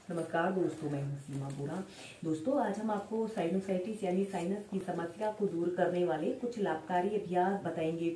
नमस्कार दोस्तों, मैं हूं सीमा बोरा। दोस्तों, आज हम आपको साइनोसाइटिस यानी साइनस की समस्या को दूर करने वाले कुछ लाभकारी अभ्यास बताएंगे।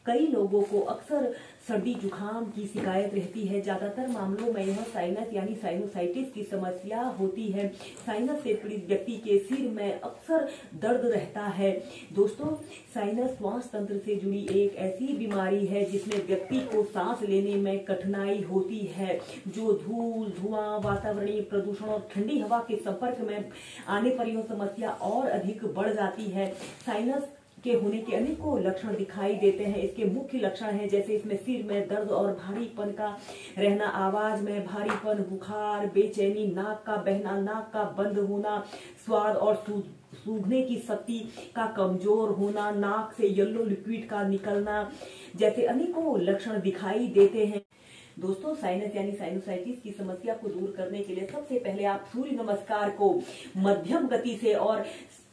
कई लोगों को अक्सर सर्दी जुकाम की शिकायत रहती है। ज्यादातर मामलों में यह साइनस यानी साइनोसाइटिस की समस्या होती है। साइनस से पीड़ित व्यक्ति के सिर में अक्सर दर्द रहता है। दोस्तों, साइनस श्वास तंत्र से जुड़ी एक ऐसी बीमारी है जिसमें व्यक्ति को सांस लेने में कठिनाई होती है, जो धूल, धुआं, वातावरणीय प्रदूषण और ठंडी हवा के संपर्क में आने पर यह समस्या और अधिक बढ़ जाती है। साइनस के होने के अनेकों लक्षण दिखाई देते हैं। इसके मुख्य लक्षण हैं जैसे इसमें सिर में दर्द और भारीपन का रहना, आवाज में भारीपन, बुखार, बेचैनी, नाक का बहना, नाक का बंद होना, स्वाद और सूंघने की शक्ति का कमजोर होना, नाक से येलो लिक्विड का निकलना जैसे अनेकों लक्षण दिखाई देते हैं। दोस्तों, साइनस यानी साइनोसाइटिस की समस्या को दूर करने के लिए सबसे पहले आप सूर्य नमस्कार को मध्यम गति से और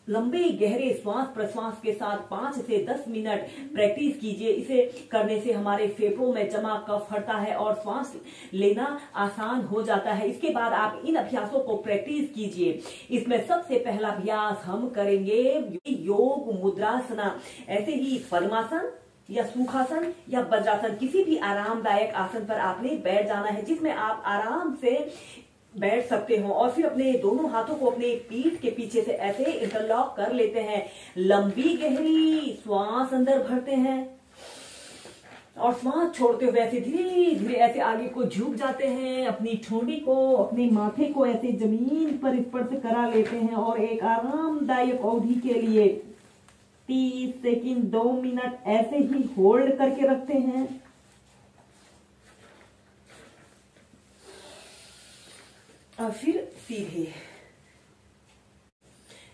लंबे गहरे श्वास प्रश्वास के साथ 5 से 10 मिनट प्रैक्टिस कीजिए। इसे करने से हमारे फेफड़ों में जमा कफ हटता है और श्वास लेना आसान हो जाता है। इसके बाद आप इन अभ्यासों को प्रैक्टिस कीजिए। इसमें सबसे पहला अभ्यास हम करेंगे योग मुद्रासना। ऐसे ही पद्मासन या सुखासन या वज्रासन, किसी भी आरामदायक आसन पर आपने बैठ जाना है जिसमें आप आराम से बैठ सकते हो और फिर अपने दोनों हाथों को अपने पीठ के पीछे से ऐसे इंटरलॉक कर लेते हैं। लंबी गहरी श्वास अंदर भरते हैं और श्वास छोड़ते हुए ऐसे धीरे धीरे ऐसे आगे को झुक जाते हैं। अपनी ठोड़ी को, अपने माथे को ऐसे जमीन पर स्पर्श करा लेते हैं और एक आरामदायक अवधि के लिए 30 सेकंड 2 मिनट ऐसे ही होल्ड करके रखते हैं। और फिर सीधे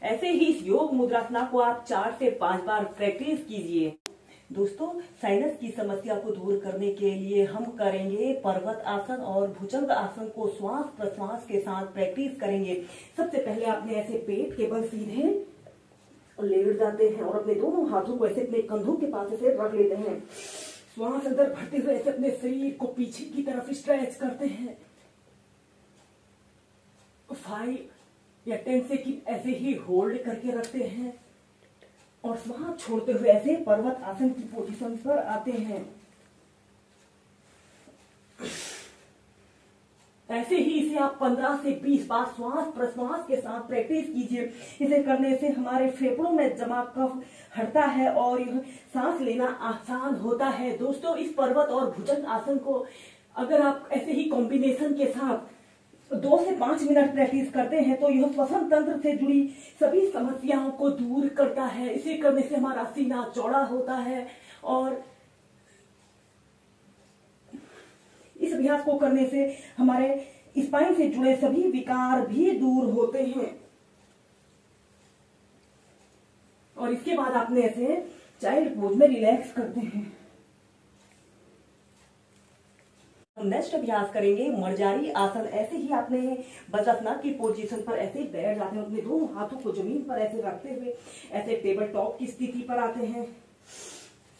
ऐसे ही इस योग मुद्रासना को आप 4 से 5 बार प्रैक्टिस कीजिए। दोस्तों, साइनस की समस्या को दूर करने के लिए हम करेंगे पर्वत आसन और भुजंग आसन को श्वास प्रश्वास के साथ प्रैक्टिस करेंगे। सबसे पहले आपने ऐसे पेट के बल सीधे लेट जाते हैं और अपने दोनों हाथों को ऐसे अपने कंधों के पास ऐसे रख लेते हैं। श्वास अंदर भरते हुए ऐसे अपने शरीर को पीछे की तरफ स्ट्रेच करते हैं। 5 या 10 सेकंड ऐसे ही होल्ड करके रखते हैं और श्वास छोड़ते हुए ऐसे पर्वत आसन की पोजीशन पर आते हैं। ऐसे ही इसे आप 15 से 20 बार श्वास प्रश्वास के साथ प्रैक्टिस कीजिए। इसे करने से हमारे फेफड़ों में जमा कफ हटता है और यह सांस लेना आसान होता है। दोस्तों, इस पर्वत और भुजंग आसन को अगर आप ऐसे ही कॉम्बिनेशन के साथ 2 से 5 मिनट प्रैक्टिस करते हैं तो यह श्वसन तंत्र से जुड़ी सभी समस्याओं को दूर करता है। इसे करने से हमारा सीना चौड़ा होता है और इस अभ्यास को करने से हमारे स्पाइन से जुड़े सभी विकार भी दूर होते हैं। और इसके बाद आपने ऐसे चाइल्ड पोज में रिलैक्स करते हैं। नेक्स्ट अभ्यास करेंगे मर्जारी आसन। ऐसे ही आपने वज्रासन की पोजीशन पर ऐसे बैठ जाते हैं। अपने दोनों हाथों को जमीन पर ऐसे रखते हुए ऐसे टेबल टॉप की स्थिति पर आते हैं।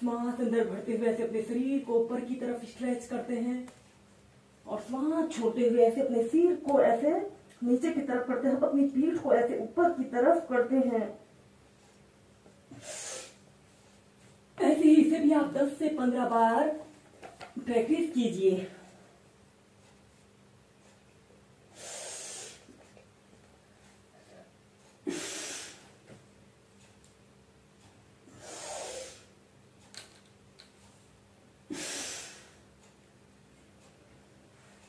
श्वास अंदर भरते हुए ऐसे अपने शरीर को ऊपर की तरफ स्ट्रेच करते हैं और श्वास छोड़ते हुए ऐसे अपने सिर को ऐसे नीचे की तरफ करते हैं, अपनी पीठ को ऐसे ऊपर की तरफ करते हैं। ऐसे ही इसे भी आप 10 से 15 बार प्रैक्टिस कीजिए।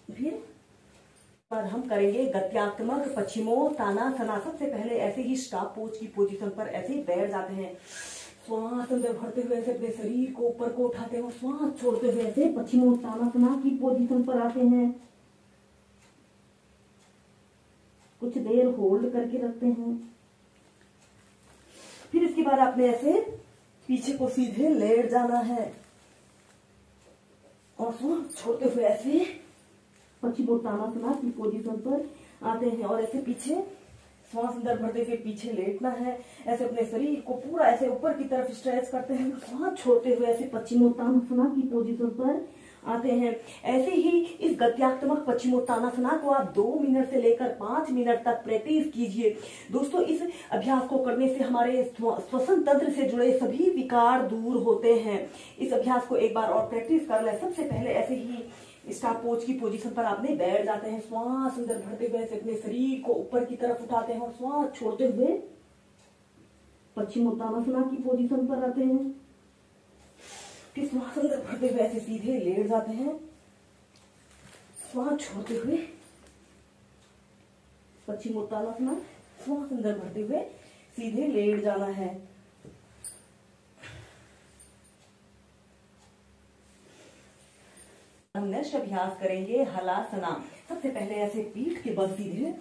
फिर बाद हम करेंगे गत्यात्मक पश्चिमोत्तानासना। सबसे पहले ऐसे ही स्टाप पोज की पोजीशन पर ऐसे ही बैठ जाते हैं। श्वास अंदर भरते हुए ऐसे अपने शरीर को ऊपर को उठाते हैं और श्वास छोड़ते हुए ऐसे पश्चिमोत्तानासना की पोजीशन पर आते हैं। कुछ देर होल्ड करके रखते हैं। फिर इसके बाद आपने ऐसे पीछे को सीधे लेट जाना है और श्वास छोड़ते हुए ऐसे पश्चिमोत्तानासना की पोजीशन पर आते हैं और ऐसे पीछे श्वास अंदर भरते हुए पीछे लेटना है। ऐसे अपने शरीर को पूरा ऐसे ऊपर की तरफ स्ट्रेच करते हैं। श्वास छोड़ते हुए ऐसे पश्चिमोत्तानासना की पोजीशन पर आते हैं। ऐसे ही इस गत्यात्मक पश्चिमोत्तानासना को आप 2 मिनट से लेकर 5 मिनट तक प्रैक्टिस कीजिए। दोस्तों, इस अभ्यास को करने से हमारे श्वसन तंत्र से जुड़े सभी विकार दूर होते हैं। इस अभ्यास को एक बार और प्रैक्टिस कर ले। सबसे पहले ऐसे ही स्टार पोज की पोजीशन पर आपने बैठ जाते हैं। श्वास अंदर भरते हुए से अपने शरीर को ऊपर की तरफ उठाते हैं और श्वास छोड़ते हुए पश्चिमोत्तानासना की पोजीशन पर आते हैं। फिर श्वास अंदर भरते हुए ऐसे सीधे लेट जाते हैं। श्वास छोड़ते हुए पश्चिमोत्तानासना, श्वास अंदर भरते हुए सीधे लेट जाना है। हम नेक्स्ट अभ्यास करेंगे हलासना। सबसे पहले ऐसे पीठ के बल सीधे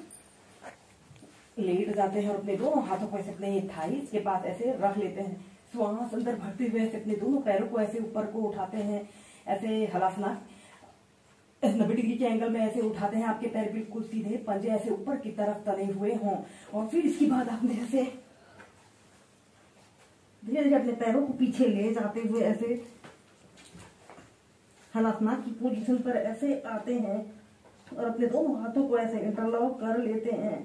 लेट जाते हैं और अपने दोनों हाथों को ऐसे अपने थाइस के पास ऐसे रख लेते हैं। श्वास अंदर भरते हुए ऐसे अपने दोनों पैरों को ऐसे ऊपर को उठाते हैं। ऐसे हलासना 90 डिग्री के एंगल में ऐसे उठाते हैं। आपके पैर बिल्कुल सीधे, पंजे ऐसे ऊपर की तरफ तले हुए हों। और फिर इसके बाद आपने ऐसे धीरे धीरे अपने पैरों को पीछे ले जाते हुए ऐसे हलासना की पोजीशन पर ऐसे आते हैं और अपने दोनों हाथों को ऐसे इंटरलॉक कर लेते हैं।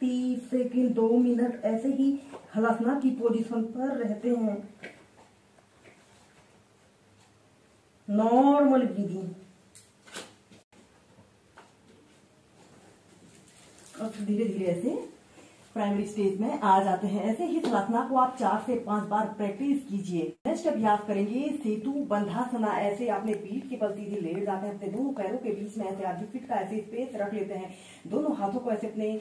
30 सेकंड 2 मिनट ऐसे ही हलासना की पोजीशन पर रहते हैं। Normal breathing. और धीरे धीरे ऐसे प्राइमरी स्टेज में आ जाते हैं। ऐसे ही हलासना को आप 4 से 5 बार प्रैक्टिस कीजिए। नेक्स्ट अभ्यास करेंगे सेतु बंधासना। ऐसे आपने पीठ के बल सीधे लेट जाते हैं। अपने दोनों पैरों के बीच में ऐसे आधी फीट का ऐसे स्पेस रख लेते हैं। दोनों हाथों को ऐसे अपने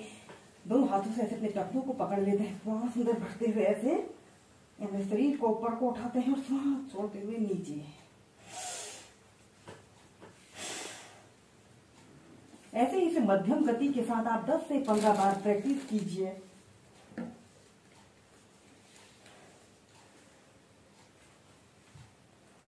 दोनों हाथों से ऐसे अपने टखनों को पकड़ लेते हैं। श्वास अंदर भरते हुए ऐसे अपने शरीर को ऊपर को उठाते हैं और श्वास छोड़ते हुए नीचे। ऐसे ही इसे मध्यम गति के साथ आप 10 से 15 बार प्रैक्टिस कीजिए।